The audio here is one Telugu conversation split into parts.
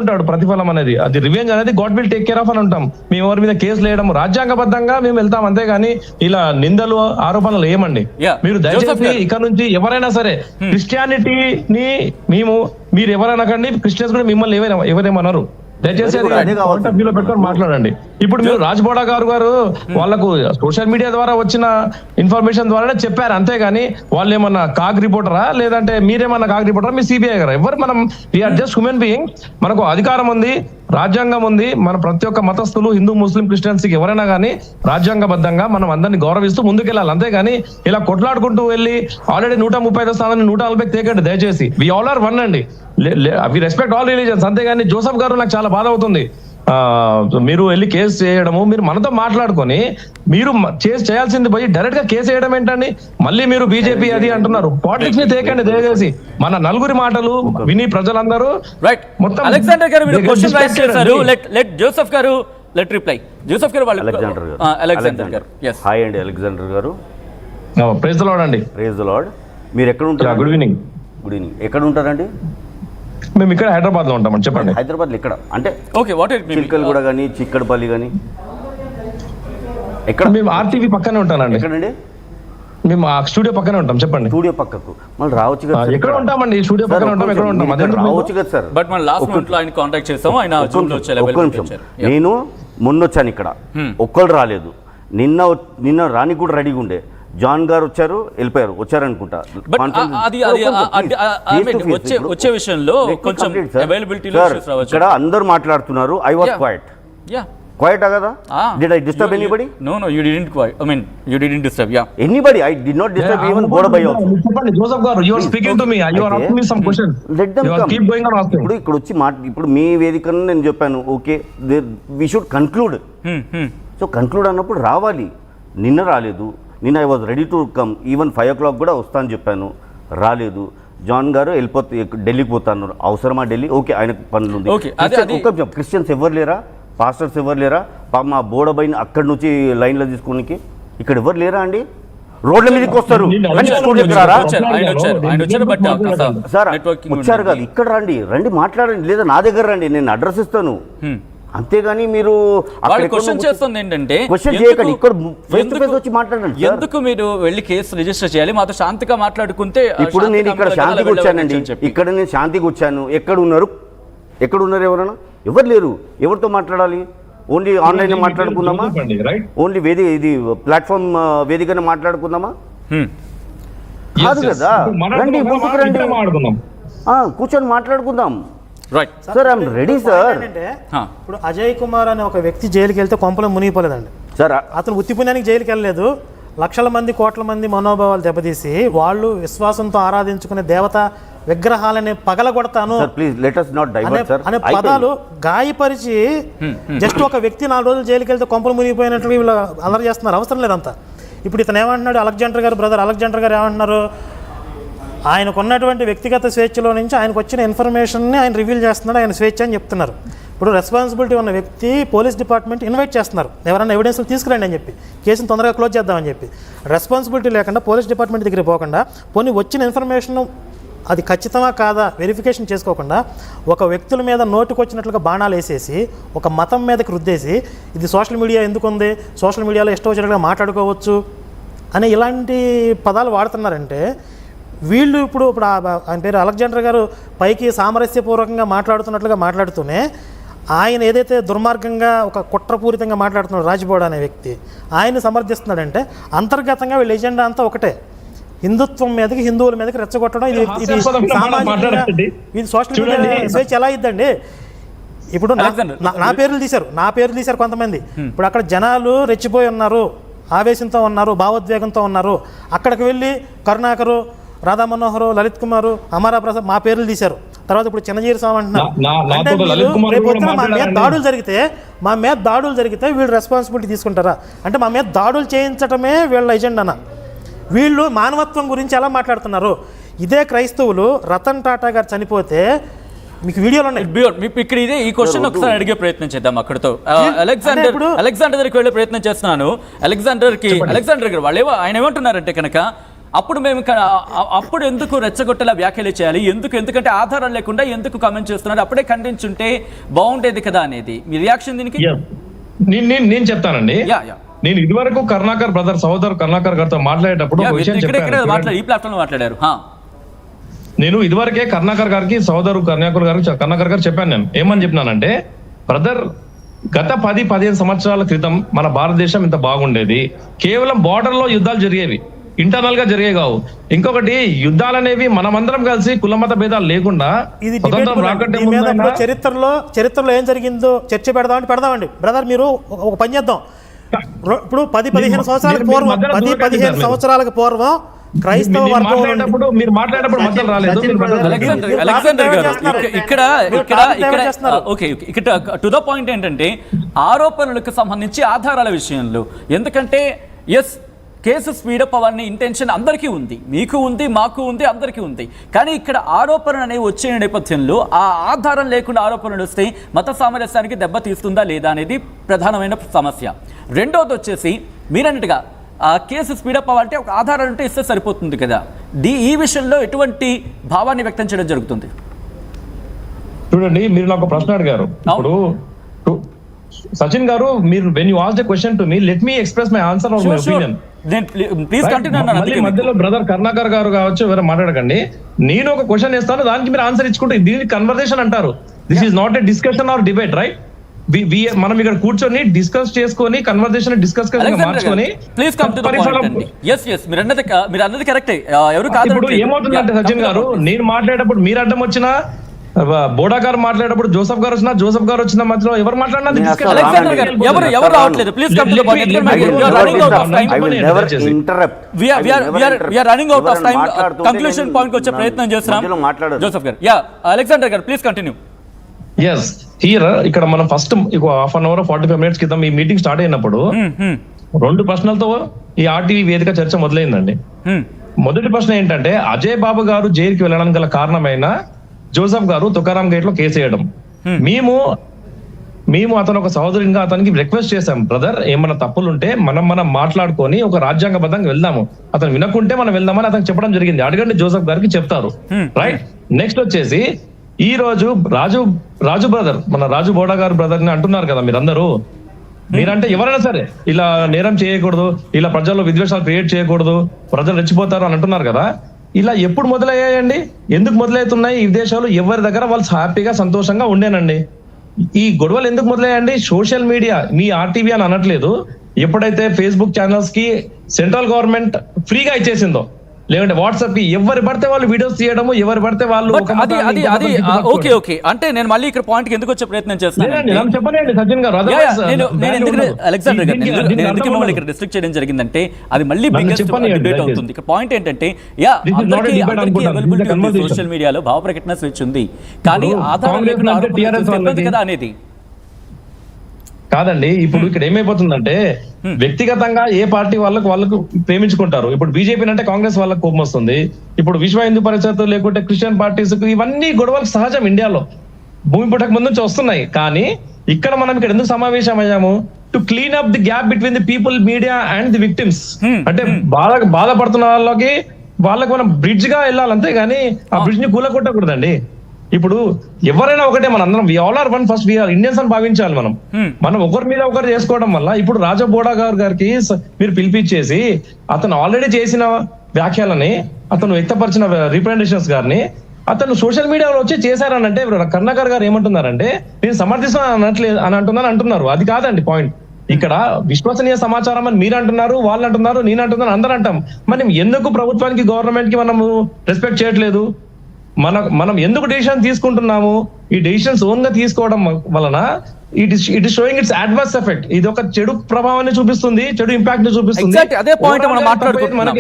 ఉంటాడు ప్రతిఫలం అనేది, అది రివెంజ్ అనేది God will take care of అని ఉంటాం. మేము ఎవరి మీద కేసులు వేయడం రాజ్యాంగబద్ధంగా మేము వెళ్తాం, అంతేగాని ఇలా నిందలు ఆరోపణలు ఏమండి. మీరు దయచేసి ఇక్కడ నుంచి ఎవరైనా సరే క్రిస్టియానిటీని మీరు ఎవరనకండి, క్రిస్టియన్స్ కూడా మిమ్మల్ని ఎవరేమన్నారు, దయచేసి వ్యూలో పెట్టుకొని మాట్లాడండి. ఇప్పుడు మీరు రాజ్ బోడా గారు వాళ్ళకు సోషల్ మీడియా ద్వారా వచ్చిన ఇన్ఫర్మేషన్ ద్వారానే చెప్పారు, అంతేగాని వాళ్ళు ఏమన్నా కాగ్ రిపోర్టరా, లేదంటే మీరేమన్నా కాగ్ రిపోర్టరా, మీ సిబిఐ గారు ఎవరు? మనం వీఆర్ జస్ట్ హ్యూమన్ బీయింగ్, మనకు అధికారం ఉంది, రాజ్యాంగం ఉంది. మన ప్రతి ఒక్క మతస్థులు, హిందూ, ముస్లిం, క్రిస్టియన్స్ కి ఎవరైనా కానీ రాజ్యాంగబద్ధంగా మనం అందరినీ గౌరవిస్తూ ముందుకెళ్ళాలి, అంతేగాని ఇలా కొట్లాడుకుంటూ వెళ్ళి ఆల్రెడీ 135 స్థానాన్ని 140 తేకండి దయచేసి. వి ఆల్ ఆర్ వన్ అండి, వి రెస్పెక్ట్ ఆల్ రిలీజన్స్, అంతేగాని జోసెఫ్ గారు నాకు చాలా బాధ అవుతుంది. మీరు వెళ్ళి కేసు చేయడము, మీరు మనతో మాట్లాడుకొని మీరు చేయాల్సింది పోయి డైరెక్ట్ గా కేసు చేయడం ఏంటండి? మళ్ళీ మీరు బీజేపీ అది అంటున్నారు. పాలిటిక్స్ ని తేకండి దయచేసి, మన నలుగురి మాటలు విని ప్రజలందరూ అలెగ్జాండర్ గారు మీరు క్వశ్చన్ రైజ్ చేశారు. లెట్ జోసెఫ్ గారు లెట్ రిప్లై. జోసెఫ్ గారు వాళ్ళు అలెగ్జాండర్ గారు. హాయ్ అండి అలెగ్జాండర్ గారు. ప్రైజ్ ది లార్డ్ అండి. Praise the lord. మీరు ఎక్కడ ఉంటారు? Good evening. Good evening. ఎక్కడ ఉంటారండి? మేము ఇక్కడ హైదరాబాద్ లో ఉంటామండి. చెప్పండి. హైదరాబాద్ లో ఇక్కడ అంటే ఓకే, వాట్ ఇట్ చిలకలగూడ కానీ చిక్కడపల్లి కానీ ఎక్కడ? మేము ఆర్టీవీ పక్కనే ఉంటానండి. ఎక్కడండి? మేము ఆ స్టూడియో పక్కనే ఉంటాం. చెప్పండి. స్టూడియో పక్కకు మళ్ళీ రావచ్చు కదా? ఎక్కడ ఉంటామండి? స్టూడియో పక్కన ఉంటాం. ఎక్కడ ఉంటాం? అదే రావచ్చు కదా సార్. బట్ మన లాస్ట్ మినిట్ లో ఆయన కాంటాక్ట్ చేసాము, ఆయన జూమ్ లో వచ్చే లెవెల్ నిమిషం. నేను మొన్న వచ్చాను ఇక్కడ, ఒక్కళ్ళు రాలేదు. నిన్న రాని కూడా రెడీగా ఉండే. జాన్ గారు వచ్చారు, వెళ్ళిపోయారు, వచ్చారనుకుంటా. వచ్చే విషయంలో కొంచెం అవైలబిలిటీలో ఇష్యూస్ రావచ్చు. ఇక్కడ అందరూ మాట్లాడుతున్నారు. I was quite. Quiet కదా? Did I disturb anybody? No, you didn't quiet. I mean, you didn't disturb. Yeah. Anybody? I did not disturb even Bodabai also. చెప్పండి జోసెఫ్ గారు, you are speaking to me. You are asking me some questions. Let them come. Keep going on asking. ఇప్పుడు వచ్చి ఇప్పుడు మీ వేదికను నేను చెప్పాను, okay we should conclude. So conclude అన్నప్పుడు రావాలి. నిన్న రాలేదు. నిన్న I was ready to come, even 5 o'clock కూడా వస్తా అని చెప్పాను, రాలేదు. జాన్ గారు వెళ్ళిపోతే ఢిల్లీకి పోతాను. అవసరమా ఢిల్లీ? ఓకే, ఆయనకు పనులు ఉంది. క్రిస్టియన్స్ ఎవరు లేరా? పాస్టర్స్ ఎవరు లేరా? మా బోడబైని అక్కడి నుంచి లైన్లో తీసుకోనికి ఇక్కడ ఎవరు లేరా అండి? రోడ్ల మీదకి వస్తారు సార్, వచ్చారు కాదు, ఇక్కడ రండి మాట్లాడండి, లేదా నా దగ్గర రండి, నేను అడ్రస్ ఇస్తాను. అంతేగాని మీరు క్వశ్చన్ చేస్తుంది ఏంటంటే క్వశ్చన్ చేయకండి, ఇక్కడ ఫేస్ టు ఫేస్ వచ్చి మాట్లాడండి. ఎందుకు మీరు వెళ్ళి కేసు రిజిస్టర్ చేయాలి? మాతో శాంతిగా మాట్లాడుకుంటే. ఇప్పుడు నేను ఇక్కడ శాంతికి వచ్చానండి, ఇక్కడ నేను శాంతికి వచ్చాను. ఎక్కడ ఉన్నారు ఎవరైనా? ఎవరు లేరు. ఎవరితో మాట్లాడాలి? ఓన్లీ ఆన్లైన్ మాట్లాడుకుందామా? ఓన్లీ ఇది ప్లాట్ఫామ్ వేదికనే మాట్లాడుకుందామా? కాదు కదా, రండి ముందుకు రండి, కూర్చొని మాట్లాడుకుందాం. Right sir, I'm ready sir. ఇప్పుడు అజయ్ కుమార్ అనే ఒక వ్యక్తి జైలుకి వెళ్తే కొంపలో మునిగిపోలేదండి సార్. అతను ఉత్తిపుణ్యానికి జైలుకి వెళ్ళలేదు. లక్షల మంది, కోట్ల మంది మనోభావాలు దెబ్బతీసి వాళ్ళు విశ్వాసంతో ఆరాధించుకునే దేవత విగ్రహాలని పగలగొడతాను అనే పదాలు గాయపరిచి జస్ట్ ఒక వ్యక్తి 4 రోజులు జైలుకి వెళ్తే కొంపలు మునిగిపోయినట్లు వీళ్ళు అలర్ చేస్తున్నారు. అవసరం లేదంతా. ఇప్పుడు ఇతను ఏమంటున్నాడు, అలెగ్జాండర్ గారు, బ్రదర్ అలెగ్జాండర్ గారు ఏమంటున్నారు, ఆయనకున్నటువంటి వ్యక్తిగత స్వేచ్ఛలో నుంచి ఆయనకు వచ్చిన ఇన్ఫర్మేషన్ని ఆయన రివీల్ చేస్తున్నాడు, ఆయన స్వేచ్ఛ అని చెప్తున్నారు. ఇప్పుడు రెస్పాన్సిబిలిటీ ఉన్న వ్యక్తి పోలీస్ డిపార్ట్మెంట్ ఇన్వైట్ చేస్తున్నారు, ఎవరైనా ఎవిడెన్స్లు తీసుకురండి అని చెప్పి, కేసును తొందరగా క్లోజ్ చేద్దామని చెప్పి. రెస్పాన్సిబిలిటీ లేకుండా పోలీస్ డిపార్ట్మెంట్ దగ్గరికి పోకుండా, పోనీ వచ్చిన ఇన్ఫర్మేషన్ అది ఖచ్చితమా కాదా వెరిఫికేషన్ చేసుకోకుండా ఒక వ్యక్తుల మీద నోటుకొచ్చినట్లుగా బాణాలు వేసేసి ఒక మతం మీదకి రుద్దేసి ఇది సోషల్ మీడియా ఎందుకు ఉంది, సోషల్ మీడియాలో ఇష్టం వచ్చినట్లుగా మాట్లాడుకోవచ్చు అని ఇలాంటి పదాలు వాడుతున్నారంటే వీళ్ళు ఇప్పుడు ఆయన పేరు అలెగ్జాండర్ గారు పైకి సామరస్యపూర్వకంగా మాట్లాడుతున్నట్లుగా మాట్లాడుతూనే ఆయన ఏదైతే దుర్మార్గంగా ఒక కుట్రపూరితంగా మాట్లాడుతున్నాడు రాజ్బోడా అనే వ్యక్తి, ఆయన సమర్థిస్తున్నాడంటే అంతర్గతంగా వీళ్ళ ఎజెండా అంతా ఒకటే, హిందుత్వం మీదకి, హిందువుల మీదకి రెచ్చగొట్టడం. ఇది సోషల్ మీడియా స్వేచ్ఛ ఎలా ఇద్దండి? ఇప్పుడు నా పేర్లు తీశారు కొంతమంది. ఇప్పుడు అక్కడ జనాలు రెచ్చిపోయి ఉన్నారు, ఆవేశంతో ఉన్నారు, భావోద్వేగంతో ఉన్నారు. అక్కడికి వెళ్ళి కరుణాకరు, రాధా మనోహరు, లలిత్ కుమారు, అమరా ప్రసాద్ మా పేర్లు తీశారు. తర్వాత ఇప్పుడు చిన్నజీరి స్వామి అంటున్నారు. అంటే రేపు పొద్దున మా మీద దాడులు జరిగితే వీళ్ళు రెస్పాన్సిబిలిటీ తీసుకుంటారా? అంటే మా మీద దాడులు చేయించడమే వీళ్ళ ఎజెండానా? వీళ్ళు మానవత్వం గురించి ఎలా మాట్లాడుతున్నారు? ఇదే క్రైస్తవులు రతన్ టాటా గారు చనిపోతే మీకు వీడియోలు ఉన్నాయి. ఇక్కడ ఇదే ఈ క్వశ్చన్ ఒకసారి అడిగే ప్రయత్నం చేద్దాం. అక్కడతో అలెగ్జాండర్ దగ్గరికి వెళ్ళే ప్రయత్నం చేస్తున్నాను. అలెగ్జాండర్ గారు ఆయన ఏమంటున్నారంటే కనుక అప్పుడు మేము అప్పుడు ఎందుకు రెచ్చగొట్టేలా వ్యాఖ్యలు చేయాలి, ఎందుకంటే ఆధారం లేకుండా ఎందుకు కామెంట్ చేస్తున్నారు, అప్పుడే ఖండించుంటే బాగుండేది కదా అనేది మీ రియాక్షన్ దీనికి? నేను చెప్తానండి. నేను ఇదివరకు కరుణాకర్ బ్రదర్ సహోదరు కరుణాకర్ గారితో మాట్లాడేటప్పుడు ఒక విషయం చెప్పాను. ఈ ప్లాట్ఫామ్ లో మాట్లాడారు. నేను ఇదివరకే కరుణాకర్ గారికి సహోదరు కరుణాకర్ గారు చెప్పాను. నేను ఏమని చెప్పినానంటే, బ్రదర్ గత 10-15 సంవత్సరాల క్రితం మన భారతదేశం ఇంత బాగుండేది. కేవలం బార్డర్ లో యుద్ధాలు జరిగేవి, ఇంటర్నల్ గా జరిగే కావు. ఇంకొకటి యుద్ధాలు అనేవి మనమందరం కలిసి కులమత భేదాలు లేకుండా చరిత్రలో ఏం జరిగిందో చర్చ పెడదామండి. బ్రదర్ మీరు ఒక పని చేద్దాం. ఇప్పుడు 10-15 సంవత్సరాలకు పూర్వం 10-15 సంవత్సరాలకు పూర్వం క్రైస్తవ వర్గం మీరు మాట్లాడేటప్పుడు మధ్యలో రాలేదు. అలెగ్జాండర్ గారు ఇక్కడ టు ద పాయింట్ ఏంటంటే ఆరోపణలకు సంబంధించి ఆధారాల విషయంలో, ఎందుకంటే ఎస్ కేసు స్పీడప్ అవన్నీ ఇంటెన్షన్ అందరికీ ఉంది, మీకు ఉంది, మాకు ఉంది, అందరికీ ఉంది. కానీ ఇక్కడ ఆరోపణలు అనేవి వచ్చే నేపథ్యంలో ఆ ఆధారం లేకుండా ఆరోపణలు వస్తే మత సామరస్యానికి దెబ్బతీస్తుందా లేదా అనేది ప్రధానమైన సమస్య. రెండోది వచ్చేసి మీరన్నట్టుగా ఆ కేసు స్పీడప్ అవ్వాలంటే ఒక ఆధారం ఉంటే ఇస్తే సరిపోతుంది కదా. ఈ విషయంలో ఎటువంటి భావాన్ని వ్యక్తం చేయడం జరుగుతుంది? చూడండి, మీరు నాకు ప్రశ్న అడిగారు. ఇప్పుడు సచిన్ గారు, మీరు when you asked a question to me, let me express my answer or my opinion. మధ్యలో బ్రదర్ కరుణాకర్ గారు కావచ్చు, ఎవరు మాట్లాడకండి. నేను ఒక క్వశ్చన్ వేస్తాను, దానికి మీరు ఆన్సర్ ఇచ్చుకుంటే దీనికి కన్వర్సేషన్ అంటారు. This is not a discussion or debate, right? మనం ఇక్కడ కూర్చొని డిస్కస్ చేసుకొని కన్వర్సేషన్ డిస్కస్ మార్చుకొని ఇప్పుడు ఏమవుతుందంటే సచిన్ గారు, నేను మాట్లాడేటప్పుడు మీరు అడ్డం వచ్చినా, బోడా గారు మాట్లాడేటప్పుడు జోసఫ్ గారు వచ్చినా, జోసఫ్ గారు వచ్చిన మధ్యలో ఎవరు మాట్లాడినా అలెగ్జాండర్ గారు ప్లీజ్ కంటిన్యూ. ఎస్, హియర్ ఇక్కడ మనం ఫస్ట్ 1/2 అవర్ 45 మినిట్స్ క్రితం ఈ మీటింగ్ స్టార్ట్ అయినప్పుడు 2 ప్రశ్నలతో ఈ ఆర్టీవీ వేదిక చర్చ మొదలైందండి. మొదటి ప్రశ్న ఏంటంటే, అజయ్ బాబు గారు జైలుకి వెళ్ళడానికి గల కారణమైన జోసఫ్ గారు తుకారాం గేట్ లో కేసు వేయడం. మేము అతను ఒక సహోదరునిగా అతనికి రిక్వెస్ట్ చేశాం, బ్రదర్ ఏమన్నా తప్పులుంటే మనం మాట్లాడుకొని ఒక రాజ్యాంగబద్ధంగా వెళ్దాము, అతను వినకుంటే మనం వెళ్దామని అతను చెప్పడం జరిగింది. అడగండి, జోసఫ్ గారికి చెప్తారు, రైట్? నెక్స్ట్ వచ్చేసి ఈ రోజు రాజు బ్రదర్, మన రాజు బోడా గారు బ్రదర్ ని అంటున్నారు కదా మీరందరూ. మీరంటే ఎవరైనా సరే ఇలా నేరం చేయకూడదు, ఇలా ప్రజల్లో విద్వేషాలు క్రియేట్ చేయకూడదు, ప్రజలు రెచ్చిపోతారు అని అంటున్నారు కదా. ఇలా ఎప్పుడు మొదలయ్యాయండి? ఎందుకు మొదలవుతున్నాయి? ఈ దేశాలు ఎవరి దగ్గర వాళ్ళు హ్యాపీగా సంతోషంగా ఉండేనండి. ఈ గొడవలు ఎందుకు మొదలయ్యాయండి? సోషల్ మీడియా, మీ ఆర్టీవీ అని అనట్లేదు, ఎప్పుడైతే ఫేస్బుక్ ఛానల్స్ కి సెంట్రల్ గవర్నమెంట్ ఫ్రీగా ఇచ్చేసిందో, లేదంటే వాట్సాప్ కి ఎవరు పడితే వాళ్ళు వీడియోస్ తీయడము, ఎవరు పడితే వాళ్ళు ఓకే అంటే నేను మళ్ళీ ఇక్కడ పాయింట్ ఎందుకు వచ్చే ప్రయత్నం చేస్తాను. చెప్పండి సచిన్ గారు. అలెగ్జాండర్ గారు, నేను ఎందుకు మిమ్మల్ని ఇక్కడ డిస్ట్రిక్ట్ చేయడం జరిగిందంటే అది మళ్ళీ డిబేట్ అవుతుంది. ఇక్కడ పాయింట్ ఏంటంటే సోషల్ మీడియాలో భావ ప్రకటన స్వేచ్ఛ ఉంది, కానీ ఆధారం లేకుండా కదా అనేది కాదండి. ఇప్పుడు ఇక్కడ ఏమైపోతుందంటే, వ్యక్తిగతంగా ఏ పార్టీ వాళ్ళకు ప్రేమించుకుంటారు. ఇప్పుడు బీజేపీ అంటే కాంగ్రెస్ వాళ్ళకి కోపం వస్తుంది, ఇప్పుడు విశ్వ హిందూ పరిషత్ లేకుంటే క్రిస్టియన్ పార్టీస్, ఇవన్నీ గొడవలు సహజం ఇండియాలో, భూమి పుట్టక ముందు నుంచి వస్తున్నాయి. కానీ ఇక్కడ మనం ఇక్కడ ఎందుకు సమావేశం అయ్యాము? To clean up the gap between the people, media and the victims. అంటే బాధపడుతున్న వాళ్ళకి మనం బ్రిడ్జ్ గా వెళ్ళాలి, అంతే గానీ ఆ బ్రిడ్జ్ ని కూలగొట్టకూడదండి. ఇప్పుడు ఎవరైనా ఒకటే, మన అందరం we all are one, first we are Indians అని భావించాలి. మనం ఒకరి మీద ఒకరు చేసుకోవడం వల్ల ఇప్పుడు రాజా బోడా గారికి మీరు పిలిపించేసి అతను ఆల్రెడీ చేసిన వ్యాఖ్యలని, అతను వ్యక్తపరిచిన రిప్రజెంటేషన్స్ గారిని అతను సోషల్ మీడియాలో వచ్చి చేశారనంటే, కరుణాకర్ గారు ఏమంటున్నారంటే, నేను సమర్థిస్తాను అంటున్నారు. అది కాదండి పాయింట్. ఇక్కడ విశ్వసనీయ సమాచారం అని మీరు అంటున్నారు, వాళ్ళు అంటున్నారు, నేను అంటున్నాను, అందరూ అంటాం. మనం ఎందుకు ప్రభుత్వానికి, గవర్నమెంట్ కి మనము రెస్పెక్ట్ చేయట్లేదు? మనం ఎందుకు డెసిషన్ తీసుకుంటున్నాము? ఈ డెసిషన్స్ ఓన్ గా తీసుకోవడం వలన it is showing it's adverse effect. ఇది ఒక చెడు ప్రభావాన్ని చూపిస్తుంది, చెడు ఇంపాక్ట్ ని చూపిస్తుంది. అదే పాయింట్ మనం మాట్లాడుకుంటున్నాం.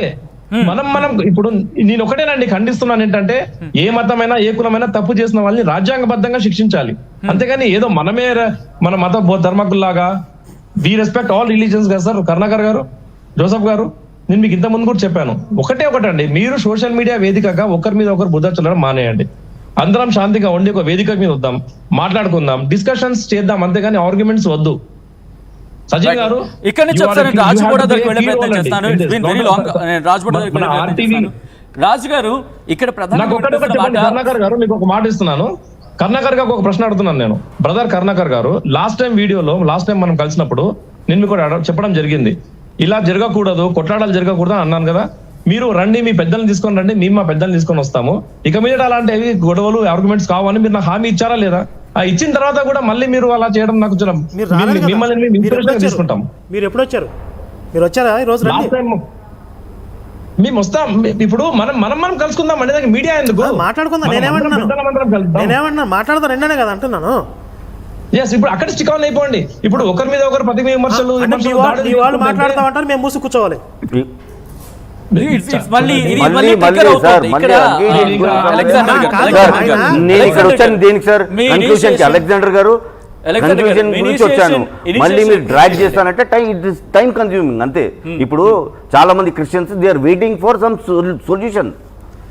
మనం ఇప్పుడు నేను ఒకటేనండి ఖండిస్తున్నాను ఏంటంటే, ఏ మతమైనా ఏ కులమైనా తప్పు చేసిన వాళ్ళని రాజ్యాంగబద్ధంగా శిక్షించాలి, అంతేగాని ఏదో మన మత ధర్మకుల్లాగా వి రెస్పెక్ట్ ఆల్ రిలీజియన్స్ కదా సార్. కరుణాకర్ గారు, జోసఫ్ గారు, నేను మీకు ఇంత ముందు కూడా చెప్పాను, ఒకటండి, మీరు సోషల్ మీడియా వేదికగా ఒకరి మీద ఒకరు బుద్ధ చల్లడం మానేయండి. అందరం శాంతిగా ఉండి ఒక వేదిక మీద వద్దాం, మాట్లాడుకుందాం, డిస్కషన్స్ చేద్దాం, అంతేగాని ఆర్గ్యుమెంట్స్ వద్దు. సజయ్ గారు ఇక్కడ నుంచి you are- ఒకసారి you have రాజ్బోర్డ్ to దగ్గరికి play వెళ్ళే key ప్రయత్నం role చేస్తాను. అండి. It's been very long. నేను రాజ్బోర్డ్ దగ్గరికి వెళ్ళే ప్రయత్నం RTV చేస్తాను. రాజు గారు ఇక్కడ నాకు ఒకటి ప్రధాన చెప్పండి కర్ణాకర్ గారు, మీకు ఒక మాట ఇస్తున్నాను. కర్ణాకర్ గారికి ఒక ప్రశ్న అడుగుతున్నాను నేను. బ్రదర్ కర్ణాకర్ గారు, లాస్ట్ టైం మనం కలిసినప్పుడు నేను మీకు చెప్పడం జరిగింది, ఇలా జరగకూడదు, కొట్లాడాలు జరగకూడదు అని అన్నాను కదా. మీరు రండి, మీ పెద్దల్ని తీసుకొని రండి, మేము మా పెద్దల్ని తీసుకొని వస్తాము, ఇక మీద అలాంటివి గొడవలు ఆర్గ్యుమెంట్స్ కావని మీరు నాకు హామీ ఇచ్చారా లేదా? ఆ ఇచ్చిన తర్వాత కూడా మళ్ళీ మీరు అలా చేయడం నాకు మిమ్మల్ని ఇన్స్పిరేషన్ తీసుకుంటాం. మీరు ఎప్పుడు వచ్చారు? మీరు వచ్చారా ఈ రోజు? లాస్ట్ టైం మేము వస్తాం. ఇప్పుడు మనం కలుసుకుందాం అంటే మీడియా ఎందుకు? మాట్లాడుకుందాం. నేనేమంటున్నాను మాట్లాడదాం రెండనే కదా అంటున్నాను. ఎస్, ఇప్పుడు అక్కడ స్టిక్ ఆన్ అయిపోండి. ఇప్పుడు ఒకరి మీద ఒకరు ప్రతి విమర్శలు వాళ్ళు మాట్లాడదాం అంటారు, మేము మూసి కూర్చోవాలి. నేను ఇక్కడ వచ్చాను దేనికి సార్? కన్క్లూషన్ కి అలెగ్జాండర్ గారు కన్క్లూజన్ గురించి వచ్చాను. మళ్ళీ మీరు డ్రాగ్ చేస్తానంటే టైం కన్స్యూమింగ్ అంతే. ఇప్పుడు చాలా మంది Christians they are waiting for some solution,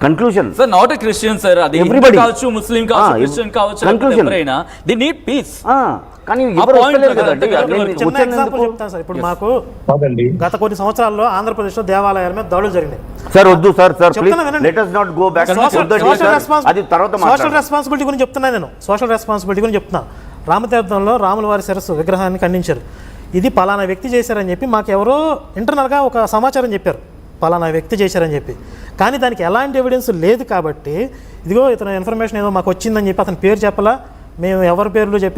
conclusion. Sir not a Christian sir, అది హిందూ కావచ్చు, ముస్లిం కావచ్చు, క్రిస్టియన్ కావచ్చు, ఎవరైనా దే నీడ్ పీస్. కానీ ఎవరు వస్తలేరు కదండి. చిన్న ఎగ్జాంపుల్ చెప్తాను సార్. ఇప్పుడు మాకు గత కొన్ని సంవత్సరాల్లో ఆంధ్రప్రదేశ్ లో దేవాలయాల మీద దాడులు జరిగినాయి. సార్ వద్దు sir, please let us not go back. అది తర్వాత సోషల్ రెస్పాన్సిబిలిటీ గురించి చెప్తున్నా నేను. సోషల్ రెస్పాన్సిబిలిటీ గురించి చెప్తున్నా. రామతీర్థంలో రాముల వారి శిరస్సు విగ్రహాన్ని ఖండించారు. ఇది పలానా వ్యక్తి చేశారని చెప్పి మాకు ఎవరో ఇంటర్నల్గా ఒక సమాచారం చెప్పారు, పలానా వ్యక్తి చేశారని చెప్పి. కానీ దానికి ఎలాంటి ఎవిడెన్స్ లేదు కాబట్టి, ఇదిగో ఇతను ఇన్ఫర్మేషన్ ఏదో మాకు వచ్చిందని చెప్పి అతని పేరు చెప్పలా, మేము ఎవరి పేర్లు చెప్పి